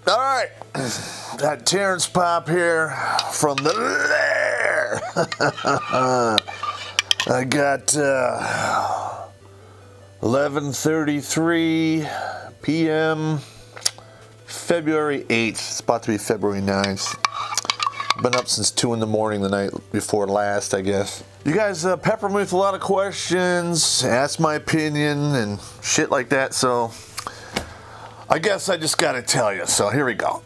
All right, got Terrence Popp here from the Lair. I got 11:33 p.m. February 8th. It's about to be February 9th. Been up since 2 in the morning the night before last, I guess. You guys pepper me with a lot of questions, ask my opinion and shit like that, so I guess I just gotta tell you, so here we go.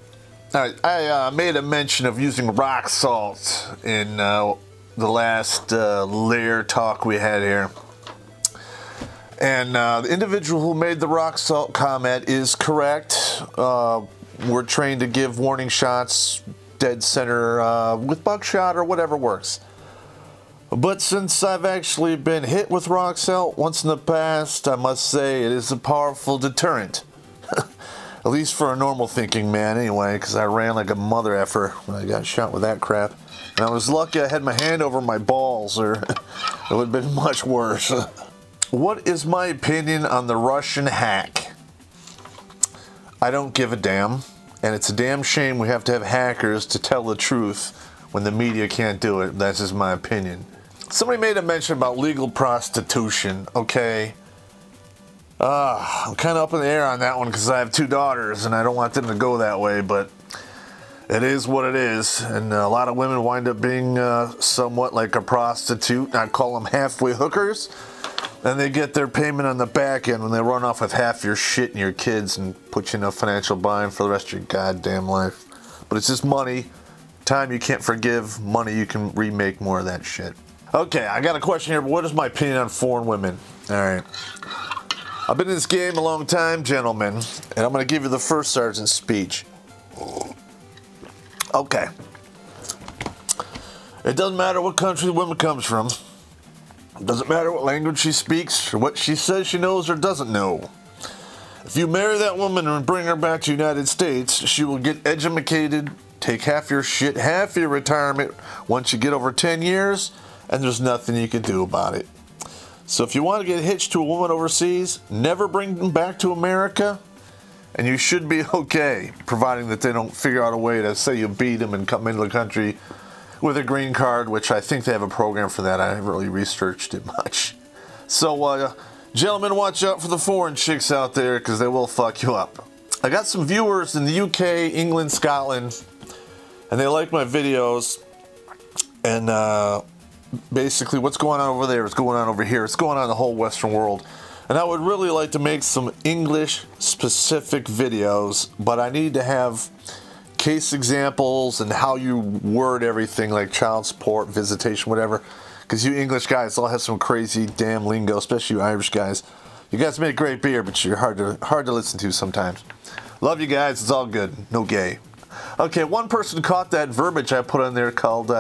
Alright, I made a mention of using rock salt in the last Lair talk we had here. And the individual who made the rock salt comment is correct. We're trained to give warning shots dead center with buckshot or whatever works. But since I've actually been hit with rock salt once in the past, I must say it is a powerful deterrent. At least for a normal thinking man anyway, because I ran like a mother effer when I got shot with that crap. And I was lucky I had my hand over my balls, or it would have been much worse. What is my opinion on the Russian hack? I don't give a damn, and it's a damn shame we have to have hackers to tell the truth when the media can't do it. That's just my opinion. Somebody made a mention about legal prostitution, okay? I'm kind of up in the air on that one because I have 2 daughters and I don't want them to go that way, but it is what it is. And a lot of women wind up being somewhat like a prostitute. I call them halfway hookers. And they get their payment on the back end when they run off with half your shit and your kids and put you in a financial bind for the rest of your goddamn life. But it's just money. Time you can't forgive. Money you can remake more of that shit. Okay, I got a question here, but what is my opinion on foreign women? Alright. I've been in this game a long time, gentlemen, and I'm going to give you the first sergeant's speech. Okay. It doesn't matter what country the woman comes from. It doesn't matter what language she speaks or what she says she knows or doesn't know. If you marry that woman and bring her back to the United States, she will get educated, take half your shit, half your retirement once you get over 10 years, and there's nothing you can do about it. So if you want to get hitched to a woman overseas, never bring them back to America, and you should be okay, providing that they don't figure out a way to say you beat them and come into the country with a green card, which I think they have a program for that. I haven't really researched it much. So, gentlemen, watch out for the foreign chicks out there, because they will fuck you up. I got some viewers in the UK, England, Scotland, and they like my videos, and basically what's going on over there is going on over here. It's going on in the whole Western world. And I would really like to make some English-specific videos, but I need to have case examples and how you word everything, like child support, visitation, whatever. Because you English guys all have some crazy damn lingo, especially you Irish guys. You guys make great beer, but you're hard to listen to sometimes. Love you guys. It's all good. No gay. Okay, one person caught that verbiage I put on there called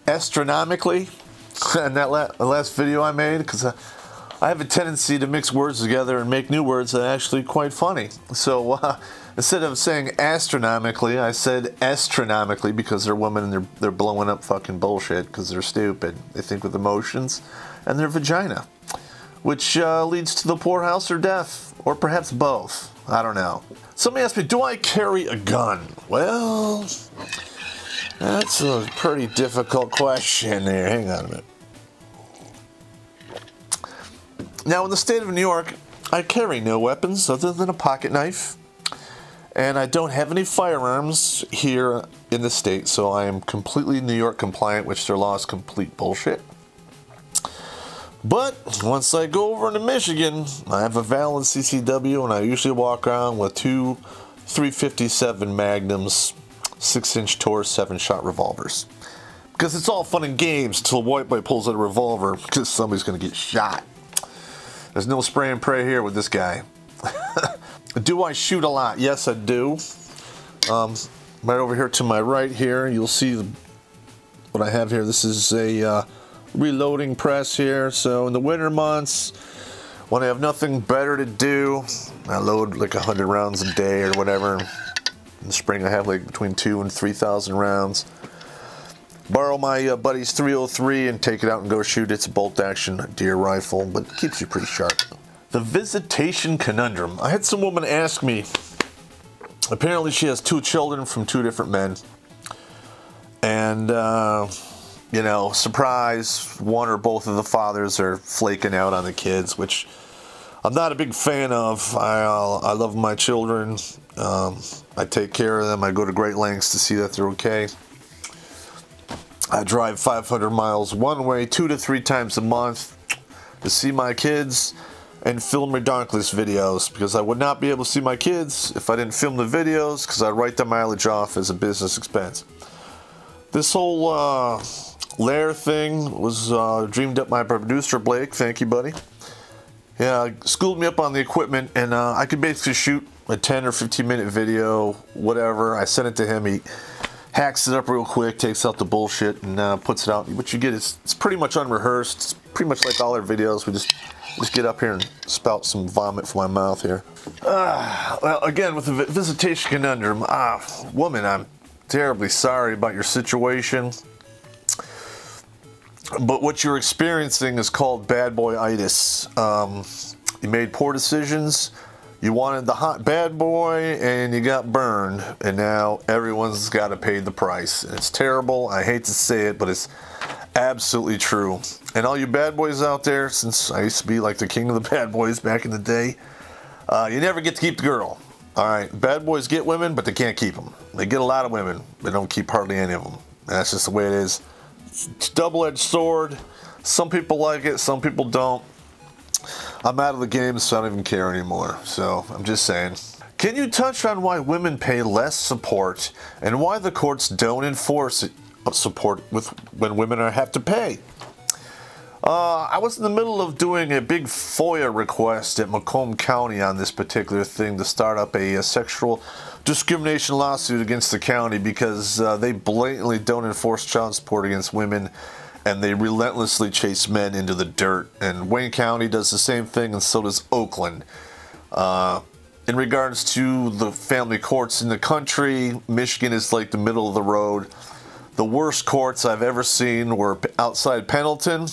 astronomically. In that last video I made, because I have a tendency to mix words together and make new words that are actually quite funny. So instead of saying astronomically, I said astronomically, because they're women and they're blowing up fucking bullshit because they're stupid. They think with emotions and their vagina, which leads to the poorhouse or death, or perhaps both. I don't know. Somebody asked me, do I carry a gun? Well, that's a pretty difficult question there. Hang on a minute. Now, in the state of New York, I carry no weapons other than a pocket knife. And I don't have any firearms here in the state, so I am completely New York compliant, which their law is complete bullshit. But once I go over to Michigan, I have a valid CCW, and I usually walk around with 2 .357 Magnums, 6-inch Taurus 7-shot revolvers. Because it's all fun and games until a white boy pulls out a revolver, because somebody's going to get shot. There's no spray and pray here with this guy. Do I shoot a lot? Yes, I do. Right over here to my right here, you'll see what I have here. This is a reloading press here. So in the winter months, when I have nothing better to do, I load like 100 rounds a day or whatever. In the spring, I have like between 2,000 and 3,000 rounds. Borrow my buddy's 303 and take it out and go shoot. It's a bolt action deer rifle, but it keeps you pretty sharp. The visitation conundrum. I had some woman ask me Apparently she has 2 children from 2 different men. And, you know, surprise, one or both of the fathers are flaking out on the kids, which I'm not a big fan of. I love my children. I take care of them. I go to great lengths to see that they're okay. I drive 500 miles one way 2 to 3 times a month to see my kids and film Redonkulas videos, because I would not be able to see my kids if I didn't film the videos, because I write the mileage off as a business expense. This whole Lair thing was dreamed up by producer Blake. Thank you, buddy. Yeah, schooled me up on the equipment, and I could basically shoot a 10 or 15 minute video, whatever. I sent it to him. He hacks it up real quick, takes out the bullshit, and puts it out. What you get is, it's pretty much unrehearsed. It's pretty much like all our videos. We just get up here and spout some vomit from my mouth here. Well, again, with the visitation conundrum, woman, I'm terribly sorry about your situation. But what you're experiencing is called bad boy-itis. You made poor decisions. You wanted the hot bad boy, and you got burned. And now everyone's got to pay the price. And it's terrible. I hate to say it, but it's absolutely true. And all you bad boys out there, since I used to be like the king of the bad boys back in the day, you never get to keep the girl. All right, bad boys get women, but they can't keep them. They get a lot of women, they don't keep hardly any of them. And that's just the way it is. It's a double-edged sword. Some people like it, some people don't. I'm out of the game, so I don't even care anymore. So I'm just saying. Can you touch on why women pay less support and why the courts don't enforce support when women have to pay? I was in the middle of doing a big FOIA request at Macomb County on this particular thing to start up a sexual discrimination lawsuit against the county, because they blatantly don't enforce child support against women, and they relentlessly chase men into the dirt. And Wayne County does the same thing, and so does Oakland. In regards to the family courts in the country, Michigan is like the middle of the road. The worst courts I've ever seen were outside Pendleton,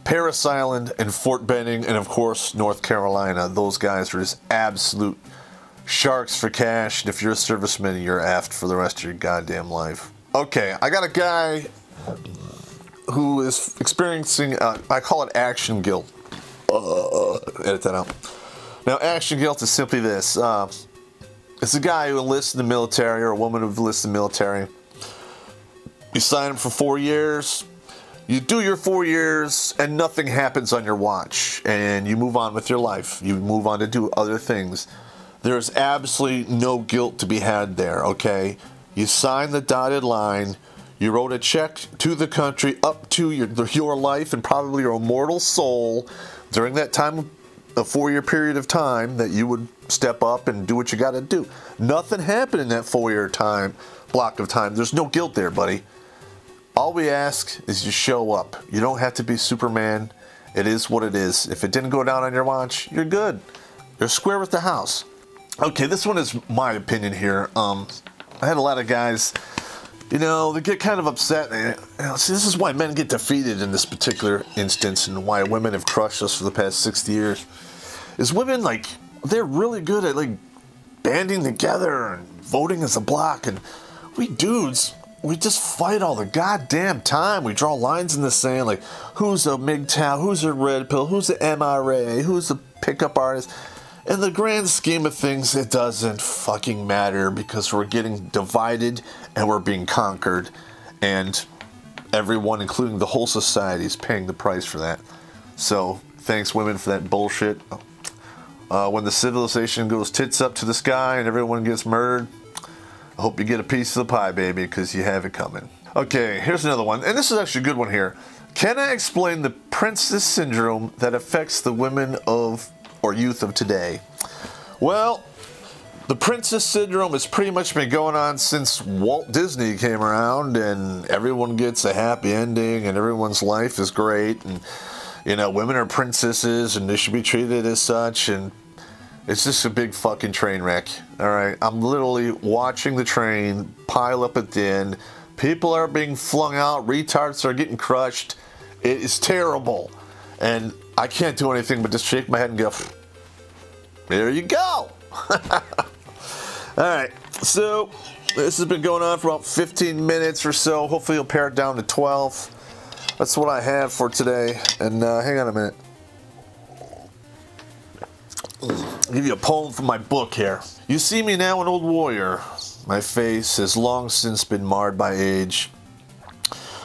Parris Island, and Fort Benning, and of course North Carolina. Those guys are just absolute sharks for cash, and if you're a serviceman, you're effed for the rest of your goddamn life. Okay, I got a guy who is experiencing, I call it action guilt. Edit that out. Now, action guilt is simply this. It's a guy who enlists in the military, or a woman who enlists in the military. You sign up for 4 years. You do your 4 years, and nothing happens on your watch, and you move on with your life. You move on to do other things. There's absolutely no guilt to be had there, okay? You signed the dotted line. You wrote a check to the country up to your life and probably your immortal soul during that time, a 4-year period of time, that you would step up and do what you got to do. Nothing happened in that 4-year block of time. There's no guilt there, buddy. All we ask is you show up. You don't have to be Superman. It is what it is. If it didn't go down on your watch, you're good. You're square with the house. Okay, this one is my opinion here. I had a lot of guys, you know, they get kind of upset. See, this is why men get defeated in this particular instance, and why women have crushed us for the past 60 years. Is women, like, they're really good at, like, banding together and voting as a block, and we dudes, we just fight all the goddamn time. We draw lines in the sand, like, who's a MGTOW, who's a red pill, who's the MRA, who's a pickup artist. In the grand scheme of things, it doesn't fucking matter, because we're getting divided and we're being conquered, and everyone, including the whole society, is paying the price for that. So, thanks women for that bullshit. When the civilization goes tits up to the sky and everyone gets murdered, I hope you get a piece of the pie, baby, because you have it coming. Okay, here's another one, and this is actually a good one here. Can I explain the princess syndrome that affects the women of, or youth of today? Well, the princess syndrome has pretty much been going on since Walt Disney came around, and everyone gets a happy ending, and everyone's life is great, and, you know, women are princesses, and they should be treated as such, and it's just a big fucking train wreck. Alright, I'm literally watching the train pile up at the end. People are being flung out, retards are getting crushed. It is terrible. And I can't do anything but just shake my head and go, there you go. Alright, so this has been going on for about 15 minutes or so. Hopefully you'll pare it down to 12. That's what I have for today. And hang on a minute. I'll give you a poem from my book here. You see me now an old warrior. My face has long since been marred by age.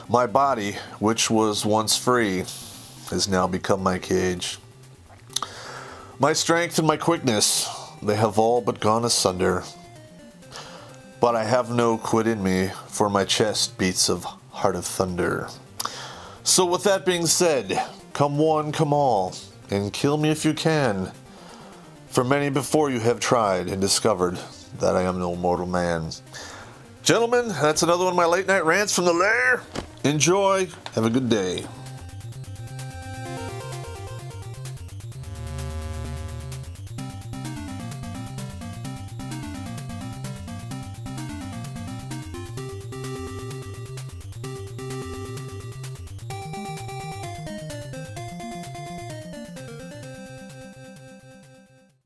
My body, which was once free, has now become my cage. My strength and my quickness, they have all but gone asunder. But I have no quit in me, for my chest beats of heart of thunder. So with that being said, come one, come all, and kill me if you can. For many before you have tried and discovered that I am no mortal man. Gentlemen, that's another one of my late night rants from the Lair. Enjoy. Have a good day.